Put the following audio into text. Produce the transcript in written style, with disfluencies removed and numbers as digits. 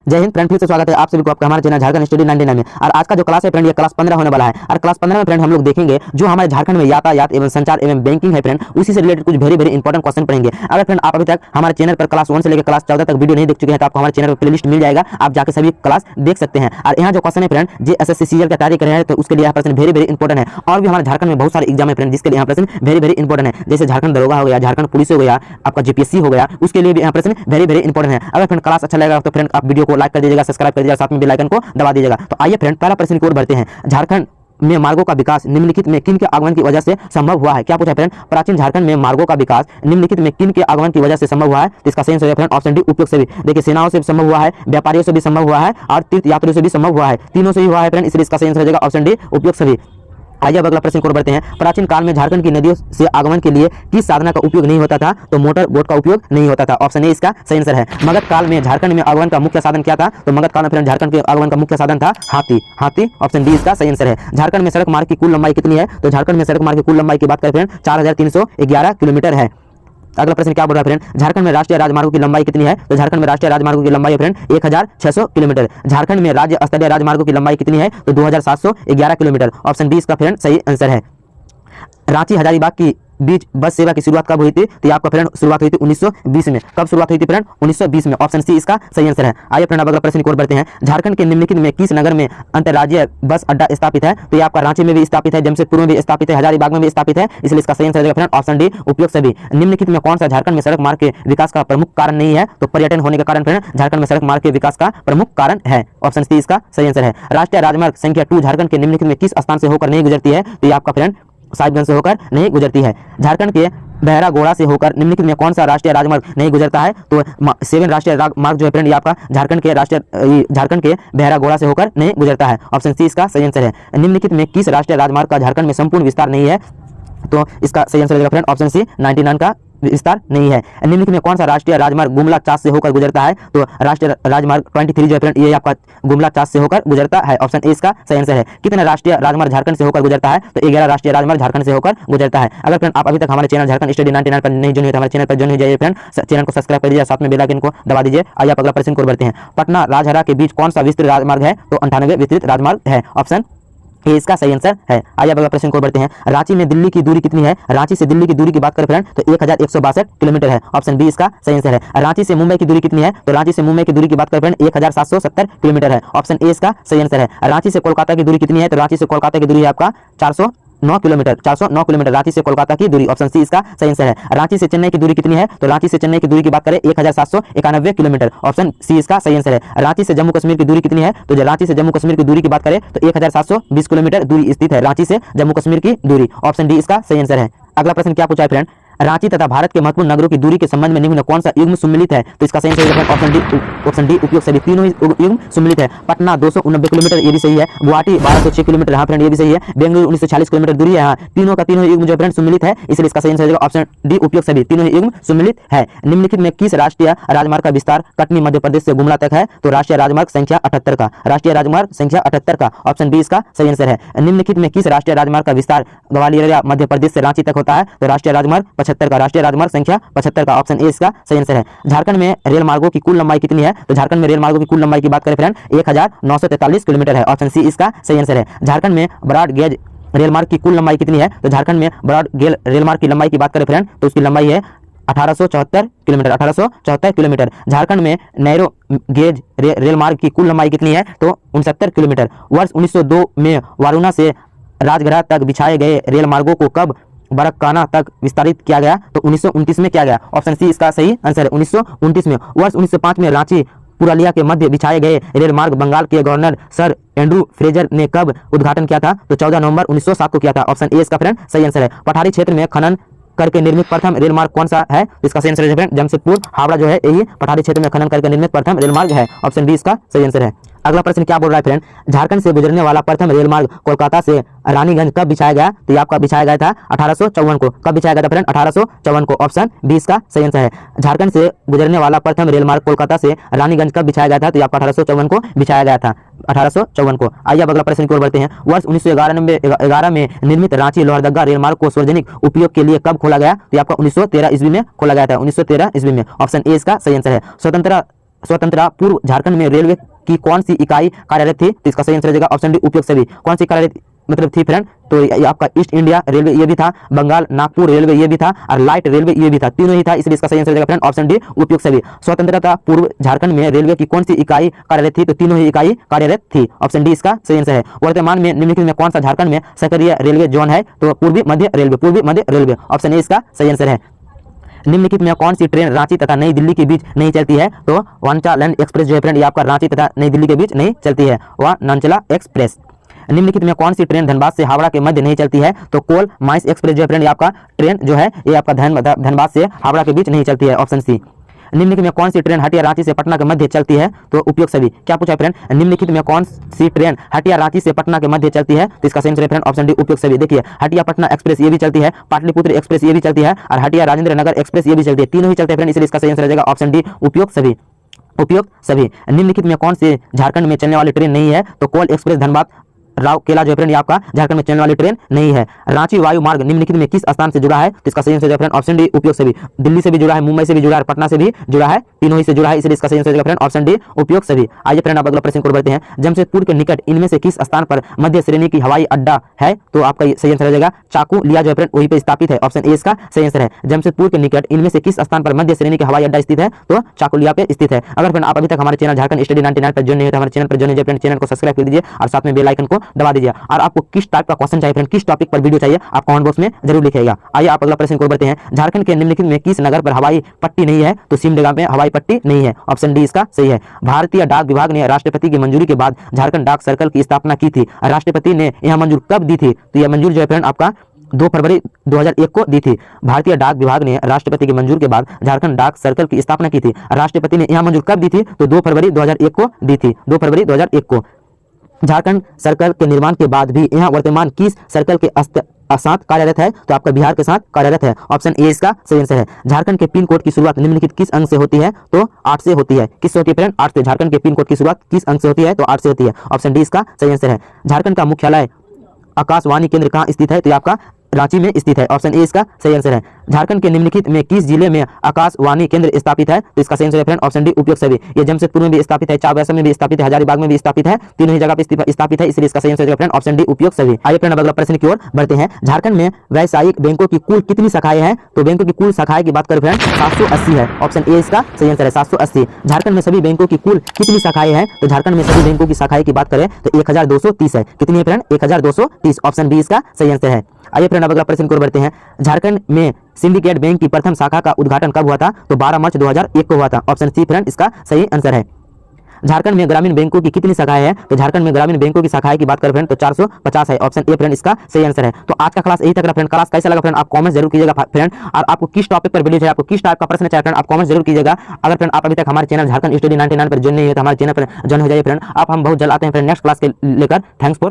जय हिंद फ्रेंड, फिर से स्वागत है आप सभी को आपका हमारे चैनल झारखंड स्टडी 99 में। और आज का जो क्लास है फ्रेंड, ये क्लास 15 होने वाला है। और क्लास 15 में फ्रेंड हम लोग देखेंगे जो हमारे झारखंड में यातायात एवं संचार एवं बैंकिंग है फ्रेंड, उसी से रिलेटेड कुछ वेरी वेरी इंपॉर्टेंट क्वेश्चन पढ़ेंगे। अगर फ्रेंड आप अभी तक हमारे चैनल पर क्लास 1 से लेकर क्लास 14 तक वीडियो नहीं देख चुके हैं तो आपको हमारे चैनल पर प्लेलिस्ट मिल जाएगा, आप जाकर सभी क्लास देख सकते हैं। और यहाँ जो क्वेश्चन है फ्रेंड, JSSC सीजीएल का तैयारी कर रहे हैं तो उसके लिए यहाँ प्रश्न वेरी वेरी इंपॉर्टेंट है। और भी हमारे झारखंड में बहुत सारे एग्जाम है फ्रेंड जिसके लिए यहाँ प्रश्न वेरी वेरी इंपॉर्टेंट है, जैसे झारखंड दरोगा हो गया, झारखंड पुलिस हो गया, आपका GPSC हो गया, उसके लिए भी यहाँ प्रश्न वेरी वेरी इंपॉर्टेंट है। अगर फ्रेंड क्लास अच्छा लगेगा तो फ्रेंड आप वीडियो को लाइक कर दीजिएगा, सब्सक्राइब कर दीजिएगा, साथ में बेल आइकन को दबा दीजिएगा। तो आइए फ्रेंड पहला प्रश्न की ओर बढ़ते हैं। झारखंड में मार्गों का विकास निम्नलिखित में किन के आगमन की वजह से संभव हुआ है? क्या पूछा फ्रेंड? प्राचीन झारखंड में मार्गों का विकास निम्नलिखित में किन के आगमन की वजह से संभव हुआ है? तो इसका सही आंसर है फ्रेंड ऑप्शन डी, उपयोग से भी। देखिए, सेनाओं से भी संभव हुआ है, व्यापारियों से भी संभव हुआ है और तीर्थ यात्रियों से भी संभव हुआ है, तीनों से ही हुआ है फ्रेंड, इसलिए इसका सही आंसर हो जाएगा ऑप्शन डी, उपयोग से भी। आइए अब अगला प्रश्न को बढ़ते हैं। प्राचीन काल में झारखंड की नदियों से आगमन के लिए किस साधना का उपयोग नहीं होता था? तो मोटर बोट का उपयोग नहीं होता था, ऑप्शन ए इसका सही आंसर है। मगध काल में झारखंड में आगमन का मुख्य साधन क्या था? तो मगध काल में फ्रेंड झारखंड के आगमन का मुख्य साधन था हाथी, ऑप्शन डी इसका सही आंसर है। झारखंड में सड़क मार्ग की कुल लंबाई कितनी है? तो झारखंड में सड़क मार्ग की कुल लंबाई की बात करें फ्रेंड 4311 किलोमीटर है। अगला प्रश्न क्या बोल रहा है फ्रेंड? झारखंड में राष्ट्रीय राजमार्गों की लंबाई कितनी है? तो झारखंड में राष्ट्रीय राजमार्गों की लंबाई है फ्रेंड 1600 किलोमीटर। झारखंड में राज्य स्तरीय राजमार्गों की लंबाई कितनी है? तो 2711 किलोमीटर, ऑप्शन बी इसका फ्रेंड सही आंसर है। रांची हजारीबाग की बीच बस सेवा की शुरुआत कब हुई थी? तो ये आपका फ्रेंड शुरुआत हुई थी 1920 में। कब शुरुआत हुई थी फ्रेंड? 1920 में, ऑप्शन सी इसका सही आंसर है। आइए फ्रेंड अब अगला प्रश्न की ओर बढ़ते हैं। झारखंड के निम्नलिखित में किस नगर में अंतर्राज्यीय बस अड्डा स्थापित है? तो ये आपका रांची में भी स्थापित है, जमशेदपुर में भी स्थापित है, हजारीबाग में भी स्थापित है, इसलिए इसका सही आंसर है फ्रेंड ऑप्शन डी, उपयोग से भी। निम्नलिखित में कौन सा झारखंड में सड़क मार्ग के विकास का प्रमुख कारण नहीं है? तो पर्यटन होने के कारण फ्रेंड झारखंड में सड़क मार्ग के विकास का प्रमुख कारण है, ऑप्शन सी इसका सही आंसर है। राष्ट्रीय राजमार्ग संख्या 2 झारखंड के निम्नलिखित में किस स्थान से होकर नहीं गुजरती है? तो ये आपका फ्रेंड साहिबगंज से होकर नहीं गुजरती है। झारखंड के बहरागोड़ा से होकर निम्नलिखित में कौन सा राष्ट्रीय राजमार्ग नहीं गुजरता है? तो 7 राष्ट्रीय मार्ग जो है फ्रेंड ये आपका झारखंड के बहरागोड़ा से होकर नहीं गुजरता है, ऑप्शन सी इसका सही आंसर है। निम्नलिखित में किस राष्ट्रीय राजमार्ग का झारखंड में संपूर्ण विस्तार नहीं है? तो इसका सही आंसर है फ्रेंड ऑप्शन सी 99 का विस्तार नहीं है। निम्नलिखित में कौन सा राष्ट्रीय राजमार्ग गुमला चास से होकर गुजरता है? तो राष्ट्रीय राजमार्ग 23 जो है फ्रेंड ये आपका गुमला चास से होकर गुजरता है, ऑप्शन ए इसका सही आंसर है। कितने राष्ट्रीय राजमार्ग झारखंड से होकर गुजरता है? तो 11 राष्ट्रीय राजमार्ग झारखंड से होकर गुजरता है। अगर फ्रेंड आप अभी तक हमारे चैनल झारखंड स्टडी 99 पर नहीं जुड़े हैं तो हमारे चैनल पर जुड़ जाइए फ्रेंड, चैनल को सब्सक्राइब कर दीजिए, साथ में बेल आइकन को दबा दीजिए। आइए आप अगला प्रश्न को बढ़ते हैं। पटना राजहरा के बीच कौन सा विस्तृत राजमार्ग है? तो 98 विस्तृत राजमार्ग है, ऑप्शन ये इसका सही आंसर है। आइए अगला प्रश्न को बढ़ते हैं। रांची में दिल्ली की दूरी कितनी है? रांची से दिल्ली की दूरी की बात करें फ्रेंड तो 1162 किलोमीटर है, ऑप्शन बी इसका सही आंसर है। रांची से मुंबई की दूरी कितनी है? तो रांची से मुंबई की दूरी की बात करें फ्रेंड 1770 किलोमीटर है, ऑप्शन ए इसका सही आंसर है। रांची से कोलकाता की दूरी कितनी है? तो रांची से कोलकाता की दूरी है आपका 409 किलोमीटर, रांची से कोलकाता की दूरी, ऑप्शन सी इसका सही आंसर है। रांची से चेन्नई की दूरी कितनी है? तो रांची से चेन्नई की दूरी की बात करें 1791 किलोमीटर, ऑप्शन सी इसका सही आंसर है। रांची से जम्मू कश्मीर की दूरी कितनी है? तो रांची से जम्मू कश्मीर की दूरी की बात करें तो 1720 किलोमीटर दूरी स्थित है रांची से जम्मू कश्मीर की दूरी, ऑप्शन डी इसका सही आंसर है। अगला प्रश्न क्या पूछा है फ्रेंड? रांची तथा भारत के महत्वपूर्ण नगरों की दूरी के संबंध में निम्न में कौन सा युग्म सम्मिलित है? तो इसका सही आंसर है ऑप्शन डी, उपयोग से भी। तीनों ही युग्म सम्मिलित है। पटना 290 किलोमीटर, ये भी सही है। गुवाहाटी 1206 किलोमीटर, हाँ फ्रेंड ये भी सही है। बेंगलुरु 1940 किलोमीटर दूरी है, हाँ तीनों का तीनों युग्म जो फ्रेंड सम्मिलित है, इसलिए इसका सही आंसर है ऑप्शन डी, उपयोग से भी। तीनों ही युग्म सम्मिलित है। निम्नलिखित में किस राष्ट्रीय राजमार्ग का विस्तार कटनी मध्य प्रदेश से गुमला तक है? तो राष्ट्रीय राजमार्ग संख्या 78 का, राष्ट्रीय राजमार्ग संख्या 78 का, ऑप्शन बी इसका सही आंसर है। निम्नलिखित में किस राष्ट्रीय राजमार्ग का विस्तार ग्वालियर मध्य प्रदेश से रांची तक होता है? तो राष्ट्रीय राजमार्ग 75 का, राष्ट्रीय राजमार्ग संख्या 75 का, ऑप्शन ए इसका सही आंसर है। झारखंड में रेल मार्गों की कुल लंबाई कितनी है? तो झारखंड में रेल मार्गों की कुल लंबाई की बात करें फ्रेंड 1943 किलोमीटर है, ऑप्शन सी इसका सही आंसर है। झारखंड में ब्रॉड गेज रेल मार्ग की कुल लंबाई कितनी है? तो झारखंड में ब्रॉड गेज रेल मार्ग की लंबाई की बात करें फ्रेंड तो उसकी लंबाई है 1874 किलोमीटर। झारखंड में नैरो गेज रेल मार्ग की कुल लंबाई कितनी है? तो 69 किलोमीटर। वर्ष 1902 में वारुणा से राजगढ़ तक बिछाए गए रेल मार्गों को कब बरकाना तक विस्तारित किया गया? तो 1929 में किया गया, ऑप्शन सी इसका सही आंसर है, 1929 में। वर्ष 1905 में रांची पुरालिया के मध्य बिछाए गए रेल मार्ग बंगाल के गवर्नर सर एंड्रू फ्रेजर ने कब उद्घाटन किया था? तो 14 नवंबर 1907 को किया था, ऑप्शन ए इसका फ्रेंड सही आंसर है। पठारी क्षेत्र में खनन करके निर्मित प्रथम रेल मार्ग कौन सा है? इसका सही आंसर है फ्रेंड जमशेदपुर हावड़ा जो है यही पठारी क्षेत्र में खनन करके निर्मित प्रथम रेल मार्ग है, ऑप्शन बी इसका सही आंसर है। अगला प्रश्न क्या बोल रहा है फ्रेंड? झारखंड से गुजरने वाला प्रथम रेल मार्ग कोलकाता से रानीगंज कब बिछाया गया? तो ये आपका बिछाया गया था 1854 को। कब बिछाया गया था फ्रेंड? 1854 को, ऑप्शन बी इसका सही आंसर है। झारखंड से गुजरने वाला प्रथम रेल मार्ग कोलकाता से रानीगंज कब बिछाया गया था? तो ये आपका 1854 को बिछाया गया था, 1854 को। आइए अब अगला प्रश्न की ओर बढ़ते हैं। वर्ष 1911 में निर्मित रांची लोहरदगा रेल मार्ग को सार्वजनिक उपयोग के लिए कब खोला गया? तो आपका 1913 ईस्वी में खोला गया था, 1913 ईस्वी में, ऑप्शन ए इसका सही आंसर है। स्वतंत्रता स्वतंत्रता पूर्व झारखंड में रेलवे की कौन सी इकाई कार्यरत थी? तो इसका सही आंसर हो जाएगा ऑप्शन डी उपयुक्त सभी। कौन सी कार्यरत मतलब थी फ्रेंड? तो ये आपका ईस्ट इंडिया रेलवे ये भी था, बंगाल नागपुर रेलवे ये भी था, और लाइट रेलवे ये भी था, तीनों ही था, इसलिए इसका सही आंसर हो जाएगा फ्रेंड ऑप्शन डी उपयुक्त सभी। स्वतंत्रता पूर्व झारखंड में रेलवे की कौन सी इकाई कार्यरत थी? तो तीनों ही इकाई कार्यरत थी, ऑप्शन डी इसका सही आंसर है। वर्तमान में निम्नलिखित में कौन सा झारखंड में सक्रिय रेलवे जोन है? तो पूर्वी मध्य रेलवे, ऑप्शन ए इसका सही आंसर है। निम्नलिखित में कौन सी ट्रेन रांची तथा नई दिल्ली के बीच नहीं चलती है? तो वांचालैंड एक्सप्रेस जो है फ्रेंड ये आपका रांची तथा नई दिल्ली के बीच नहीं चलती है, वह नांचला एक्सप्रेस। निम्नलिखित में कौन सी ट्रेन धनबाद से हावड़ा के मध्य नहीं चलती है? तो कोल माइस एक्सप्रेस जो है फ्रेंड ये आपका ट्रेन जो है ये आपका धनबाद से हावड़ा के बीच नहीं चलती है, ऑप्शन सी। निम्नलिखित में कौन सी ट्रेन हटिया रांची से पटना के मध्य चलती है? तो उपयुक्त सभी। क्या पूछा है फ्रेंड? निम्नलिखित में कौन सी ट्रेन हटिया रांची से पटना के मध्य चलती है? तो इसका सही आंसर है फ्रेंड ऑप्शन डी उपयुक्त सभी। देखिए हटिया पटना एक्सप्रेस ये भी चलती है, पाटलिपुत्र एक्सप्रेस ये भी चलती है, और हटिया राजेंद्र नगर एक्सप्रेस ये भी चलती है, तीनों ही चलते हैं फ्रेंड, इसलिए इसका सही आंसर हो जाएगा ऑप्शन डी उपयुक्त सभी। उपयुक्त सभी। निम्नलिखित में कौन से झारखंड में चलने वाली ट्रेन नहीं है? तो कोल एक्सप्रेस धनबाद राउरकेला जो है फ्रेंड ये आपका झारखंड में चलने वाली ट्रेन नहीं है। रांची वायु मार्ग निम्नलिखित में किस स्थान से जुड़ा है? तो इसका सही आंसर है फ्रेंड ऑप्शन डी उपयुक्त सभी। दिल्ली से भी जुड़ा है, मुंबई से भी जुड़ा है, पटना से भी जुड़ा है, तीनों ही से जुड़ा है, इसलिए इसका सही आंसर है फ्रेंड ऑप्शन डी उपयुक्त सभी। आइए फ्रेंड अब अगला प्रश्न को बढ़ते हैं। जमशेदपुर के निकट इनमें से किस स्थान पर मध्य श्रेणी की हवाई अड्डा है? तो आपका सही आंसर हो जाएगा चाकुलिया जो है फ्रेंड वहीं पे स्थापित है, ऑप्शन ए इसका सही आंसर है। जमशेदपुर के निकट इनमें से किस स्थान पर मध्य श्रेणी की हवाई अड्डा स्थित है? तो चाकुलिया पे स्थित है। अगर फ्रेंड आप अभी तक हमारे चैनल झारखंड स्टडी 99 पर ज्वाइन नहीं है तो हमारे चैनल पर ज्वाइन कीजिए फ्रेंड, चैनल को सब्सक्राइब कर दीजिए और साथ में बेल आइकन को दबा दीजिए। और आपको किस टाइप का क्वेश्चन चाहिए फ्रेंड, किस टॉपिक पर वीडियो चाहिए, आप कमेंट बॉक्स में जरूर लिखिएगा। आइए आप अगला प्रश्न को बढ़ते हैं। झारखंड के निम्नलिखित में किस नगर पर हवाई पट्टी नहीं है? तो सिमडेगा में हवाई पट्टी नहीं है, ऑप्शन डी इसका सही है। भारतीय डाक विभाग ने राष्ट्रपति की मंजूरी के बाद झारखंड डाक सर्कल की स्थापना की थी। राष्ट्रपति ने यह मंजूर कब दी थी? तो यह मंजूर जो है फ्रेंड आपका 2 फरवरी 2001 को दी थी। भारतीय डाक विभाग ने राष्ट्रपति की मंजूर के बाद झारखंड डाक सर्कल की स्थापना की थी। राष्ट्रपति ने यह मंजूर कब दी थी? तो 2 फरवरी 2001 को दी थी, 2 फरवरी 2001 को। झारखंड सर्कल के निर्माण के बाद भी यहाँ वर्तमान किस सर्कल के साथ कार्यरत है? तो आपका बिहार के साथ कार्यरत है, ऑप्शन ए इसका सही आंसर है। झारखंड के पिन कोड की शुरुआत निम्नलिखित किस अंक से होती है? तो 8 से होती है। किस से होती है फ्रेंड? 8 से। झारखंड के पिन कोड की शुरुआत किस अंक से होती है? तो 8 से होती है, ऑप्शन डी इसका सही आंसर है। झारखंड का मुख्यालय आकाशवाणी केंद्र कहाँ स्थित है? तो ये आपका रांची में स्थित है, ऑप्शन ए इसका सही आंसर है। झारखंड के निम्नलिखित में किस जिले में आकाशवाणी केंद्र स्थापित है? तो इसका सही आंसर है फ्रेंड ऑप्शन डी उपयुक्त सभी। ये जमशेदपुर में भी स्थापित है, चाबहासा में भी स्थापित है, हजारीबाग में भी स्थापित है, तीनों ही जगह पे स्थापित है, इसलिए इसका सही आंसर है फ्रेंड ऑप्शन डी उपयुक्त सभी। आइए फ्रेंड अब अगला प्रश्न की ओर बढ़ते हैं। झारखंड में व्यावसायिक बैंकों की कुल कितनी शाखाएं हैं? तो बैंकों की कुल शाखाएं की बात करें फ्रेंड 780 है, ऑप्शन ए इसका सही आंसर है 780। झारखंड में सभी बैंकों की कुल कितनी शाखाएं हैं? तो झारखंड में सभी बैंकों की शाखाएं की बात करें तो 1230 है। कितनी है फ्रेंड? 1230, ऑप्शन बी इसका सही आंसर है। आइए फ्रेंड अब अगला प्रश्न को बढ़ते हैं। झारखंड में सिंडिकेट बैंक की प्रथम शाखा का उद्घाटन कब हुआ था? तो 12 मार्च 2001 को हुआ था, ऑप्शन सी फ्रेंड इसका सही आंसर है। झारखंड में ग्रामीण बैंकों की कितनी शाखाएं हैं? तो झारखंड में ग्रामीण बैंकों की शाखाएं की बात करें फ्रेंड तो 450 है, ऑप्शन ए फ्रेंड इसका सही आंसर है। तो आज का क्लास यही तक रहा फ्रेंड। क्लास कैसा लगा फ्रेंड आप कमेंट जरूर कीजिएगा फ्रेंड, और आपको किस टॉपिक पर वीडियो चाहिए, आपको किस टाइप का प्रश्न चाहिए फ्रेंड आप कमेंट जरूर कीजिएगा। अगर फ्रेंड आप अभी तक हमारे चैनल झारखंड स्टडी 99 पर ज्वाइन नहीं है तो हमारे चैनल पर ज्वाइन हो जाइए फ्रेंड। आप हम बहुत जल्द आते हैं फ्रेंड नेक्स्ट क्लास के लेकर। Thanks for